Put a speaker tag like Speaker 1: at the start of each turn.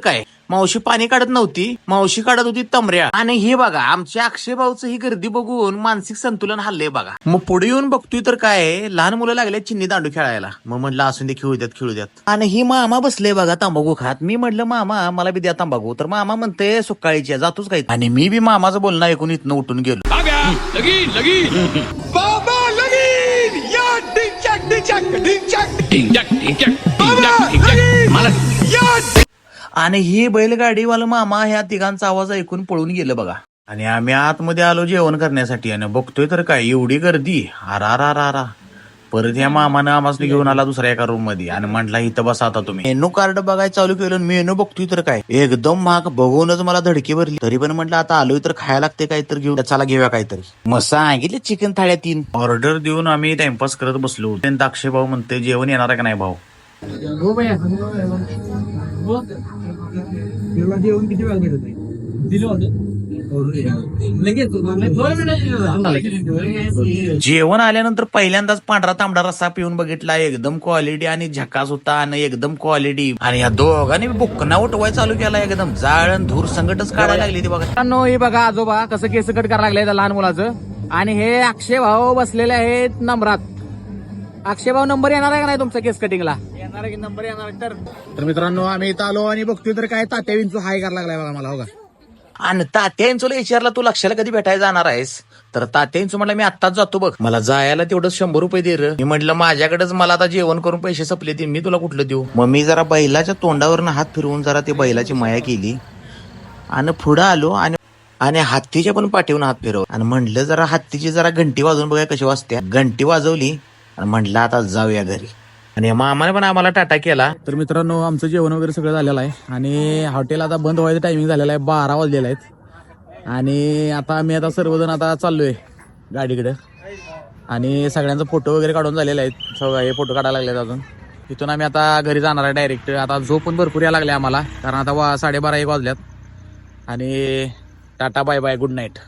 Speaker 1: काय मावशी पाणी काढत नव्हती, मावशी काढत होती तमऱ्या. आणि हे बघा आमच्या अक्षय भाऊचं ही गर्दी बघून मानसिक संतुलन हल्लंय बघा. मग पुढे येऊन बघतोय तर काय लहान मुलं लागले चिन्नी दांडू खेळायला. मग म्हटलं असून दे, खेळू द्यात. आणि ही मामा बसले बघा तंबाखू खात. मी म्हटलं मामा मला बी द्या तंबाखू. तर मामा म्हणते सुकाळीची जातोच काही. आणि मी बी मामाचं बोलणं ऐकून इथनं उठून गेलो. आणि ही बैलगाडीवाला मामा ह्या तिघांचा आवाज ऐकून पळून गेलं बघा. आणि आम्ही आतमध्ये आलो जेवण करण्यासाठी. आणि बघतोय तर काय एवढी गर्दी. आरा परत या मामानं आम्हाला घेऊन आला दुसऱ्या एका रूम मध्ये आणि म्हटला इथं बसा आता तुम्ही. मेनू कार्ड बघायला चालू केलं. मेनू बघतोय तर काय एकदम महाग बघूनच मला धडकी भरली. तरी पण म्हटलं आता आलोय तर खायला लागते काहीतरी घेऊन, चला घेऊया काहीतरी. मग सांगितले चिकन थाळ्या 3 ऑर्डर देऊन आम्ही टाइमपास करत बसलो. त्यांचा अक्षय भाऊ म्हणते जेवण येणार आहे का नाही भाऊ.
Speaker 2: जेवण किती वेळा घेत दिलं होतं.
Speaker 1: जेवण आल्यानंतर पहिल्यांदाच पांढरा तांबडा रस्सा पिऊन बघितला. एकदम क्वालिटी आणि झकास होता आणि एकदम क्वालिटी. आणि या दोघांनी बुकना उठवाय चालू केला. एकदम जाळण धूर संकटच काढायला लागली ती बघा.
Speaker 3: हे बघा आजोबा कसं केस कट करायला लागले लहान मुलाचं. आणि हे अक्षय भाऊ बसलेले आहेत नंबरात. अक्षय भाऊ नंबर येणार आहे का नाही तुमचा केस कटिंगला?
Speaker 2: येणार की नंबर येणार
Speaker 3: तर मित्रांनो आम्ही इथं आलो आणि बघतोय तर काय तात्या विंचू हाय करायला लागलाय बघा मला. हो का
Speaker 1: आणि तात्यांचोला विचारला तू लक्षाला कधी भेटायला जाणार आहेस. तर तात्यांचं म्हटलं मी आत्ताच जातो बघ, मला जायला तेवढं 100 रुपये दे र. मी म्हटलं माझ्याकडेच मला आता जेवण करून पैसे संपले ते मी तुला कुठलं देऊ. मग मी जरा बैलाच्या तोंडावरनं हात फिरवून जरा ते बैलाची माया केली आणि पुढं आलो आणि हत्तीच्या पण पाठीवून हात फिरव आणि म्हटलं जरा हत्तीची जरा घंटी वाजवून बघा कशी वाजते. घंटी वाजवली आणि म्हटलं आता जाऊया घरी. आणि मामाने पण आम्हाला टाटा केला.
Speaker 3: तर मित्रांनो आमचं जेवण वगैरे सगळं झालेलं आहे आणि हॉटेल आता बंद व्हायचं टायमिंग झालेला आहे. 12 वाजलेला आहेत. आणि आता आम्ही आता सर्वजण आता चाललोय गाडीकडे. आणि सगळ्यांचा फोटो वगैरे काढून झालेला आहेत. सगळे फोटो काढायला लागलेत अजून. तिथून आम्ही आता घरी जाणार आहे डायरेक्ट. आता झोप पण भरपूर यायला लागले आम्हाला कारण आता 12:30 1 वाजल्यात. आणि tata bye bye good night.